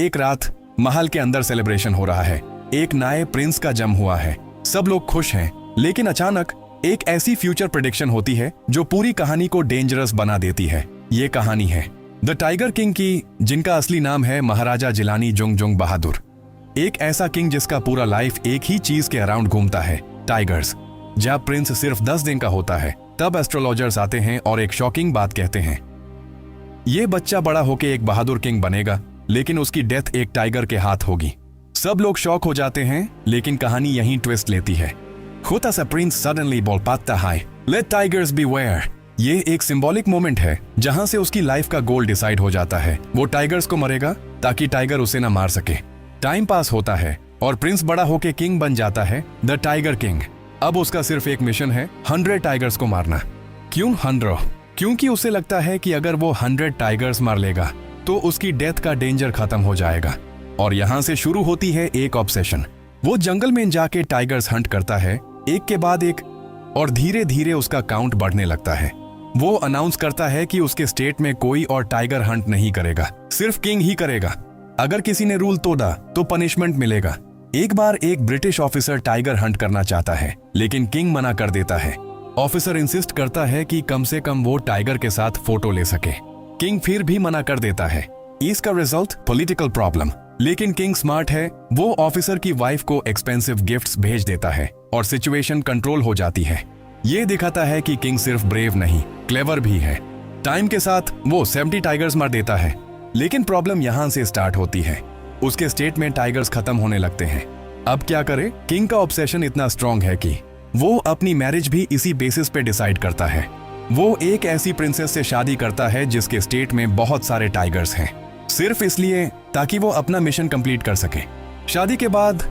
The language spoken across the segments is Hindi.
एक रात महल के अंदर सेलिब्रेशन हो रहा है। एक नए प्रिंस का जन्म हुआ है। सब लोग खुश हैं, लेकिन अचानक एक ऐसी फ्यूचर प्रेडिक्शन होती है जो पूरी कहानी को डेंजरस बना देती है। ये कहानी है द टाइगर किंग की, जिनका असली नाम है महाराजा जिलानी जुंगजुंग बहादुर। एक ऐसा किंग जिसका पूरा लाइफ एक ही चीज के अराउंड घूमता है, टाइगर्स। जब प्रिंस सिर्फ 10 दिन का होता है तब एस्ट्रोलॉजर्स आते हैं और एक शॉकिंग बात कहते हैं, ये बच्चा बड़ा होके एक बहादुर किंग बनेगा, लेकिन उसकी डेथ एक टाइगर के हाथ होगी। सब लोग शॉक हो जाते हैं, लेकिन कहानी यहीं ट्विस्ट लेती है। छोटा सा प्रिंस सडनली बोल पाता है, लेट टाइगर्स बीवेयर। ये एक सिंबॉलिक मोमेंट है जहां से उसकी लाइफ का गोल डिसाइड हो जाता है। वो टाइगर्स को मरेगा ताकि टाइगर उसे न मार सके। टाइम पास होता है और प्रिंस बड़ा होके किंग बन जाता है, द टाइगर किंग। अब उसका सिर्फ एक मिशन है, 100 टाइगर्स को मारना। क्यों 100? क्योंकि उसे लगता है कि अगर वो 100 टाइगर्स मार लेगा तो उसकी डेथ का डेंजर खत्म हो जाएगा। और यहाँ से शुरू होती है एक ऑब्सेशन। वो जंगल में जाके टाइगर्स हंट करता है, एक के बाद एक, और धीरे धीरे उसका काउंट बढ़ने लगता है। वो अनाउंस करता है कि उसके स्टेट में कोई और टाइगर हंट नहीं करेगा, सिर्फ किंग ही करेगा। अगर किसी ने रूल तोड़ा तो पनिशमेंट मिलेगा। एक बार एक ब्रिटिश ऑफिसर टाइगर हंट करना चाहता है, लेकिन किंग मना कर देता है। ऑफिसर इंसिस्ट करता है कि कम से कम वो टाइगर के साथ फोटो ले सके। किंग फिर भी मना कर देता है। इसका रिजल्ट पॉलिटिकल प्रॉब्लम। लेकिन किंग स्मार्ट है, वो ऑफिसर की वाइफ को एक्सपेंसिव गिफ्ट्स भेज देता है और सिचुएशन कंट्रोल हो जाती है। ये दिखाता है कि किंग सिर्फ ब्रेव नहीं, क्लेवर भी है। टाइम के साथ वो 70 टाइगर्स मार देता है, लेकिन प्रॉब्लम यहाँ से स्टार्ट होती है। उसके स्टेट में टाइगर्स खत्म होने लगते हैं। अब क्या करे? किंग का ऑब्सेशन इतना स्ट्रॉन्ग है कि वो अपनी मैरिज भी इसी बेसिस पे डिसाइड करता है। वो एक ऐसी प्रिंसेस से शादी करता है जिसके स्टेट में बहुत सारे टाइगर्स हैं, सिर्फ इसलिए ताकि वो अपना मिशन कंप्लीट कर सके। शादी के बाद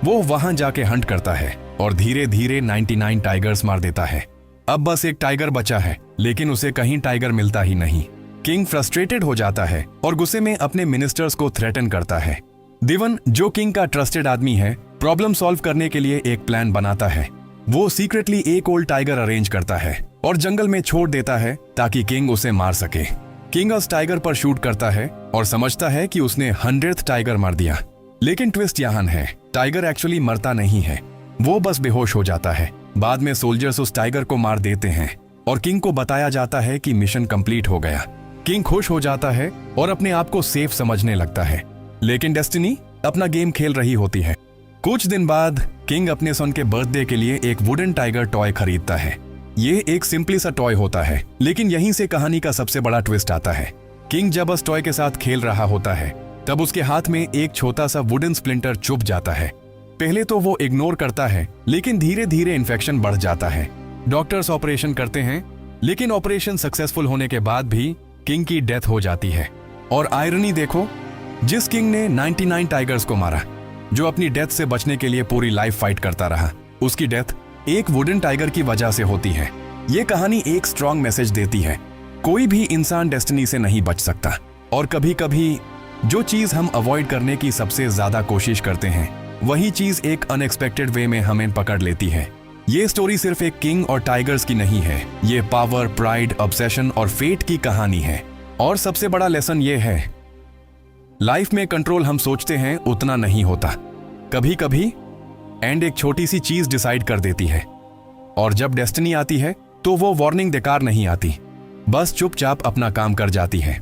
वो वहां जाके हंट करता है और धीरे धीरे 99 टाइगर्स मार देता है। अब बस एक टाइगर बचा है, लेकिन उसे कहीं टाइगर मिलता ही नहीं। किंग फ्रस्ट्रेटेड हो जाता है और गुस्से में अपने मिनिस्टर्स को थ्रेटन करता है। दिवन, जो किंग का ट्रस्टेड आदमी है, प्रॉब्लम सॉल्व करने के लिए एक प्लान बनाता है। वो सीक्रेटली एक ओल्ड टाइगर अरेंज करता है और जंगल में छोड़ देता है ताकि किंग उसे मार सके। किंग उस टाइगर पर शूट करता है और समझता है कि उसने 100th टाइगर मार दिया। लेकिन ट्विस्ट यहाँ है, टाइगर एक्चुअली मरता नहीं है, वो बस बेहोश हो जाता है। बाद में सोल्जर्स उस टाइगर को मार देते हैं और किंग को बताया जाता है कि मिशन कंप्लीट हो गया। किंग खुश हो जाता है और अपने आप को सेफ समझने लगता है। लेकिन डेस्टिनी अपना गेम खेल रही होती है। कुछ दिन बाद किंग अपने सन के बर्थडे के लिए एक वुडन टाइगर टॉय खरीदता है। ये एक सिंपली सा टॉय होता है, लेकिन यहीं से कहानी का सबसे बड़ा ट्विस्ट आता है। किंग जब उस टॉय के साथ खेल रहा होता है तब उसके हाथ में एक छोटा सा वुडन स्प्लिंटर चुभ जाता है। पहले तो वो इग्नोर करता है, लेकिन धीरे धीरे इन्फेक्शन बढ़ जाता है। डॉक्टर्स ऑपरेशन करते हैं, लेकिन ऑपरेशन सक्सेसफुल होने के बाद भी किंग की डेथ हो जाती है। और आयरनी देखो, जिस किंग ने 99 टाइगर्स को मारा, जो अपनी डेथ से बचने के लिए पूरी लाइफ फाइट करता रहा, उसकी डेथ एक वुडन टाइगर की वजह से होती है। ये कहानी एक स्ट्रॉन्ग मैसेज देती है, कोई भी इंसान डेस्टिनी से नहीं बच सकता। और कभी कभी जो चीज हम अवॉइड करने की सबसे ज्यादा कोशिश करते हैं, वही चीज एक अनएक्सपेक्टेड वे में हमें पकड़ लेती है। ये स्टोरी सिर्फ एक किंग और टाइगर्स की नहीं है, ये पावर, प्राइड, ऑब्सेशन और फेट की कहानी है। और सबसे बड़ा लेसन ये है, लाइफ में कंट्रोल हम सोचते हैं उतना नहीं होता। कभी कभी एंड एक छोटी सी चीज डिसाइड कर देती है। और जब डेस्टिनी आती है तो वो वार्निंग देकर नहीं आती, बस चुपचाप अपना काम कर जाती है।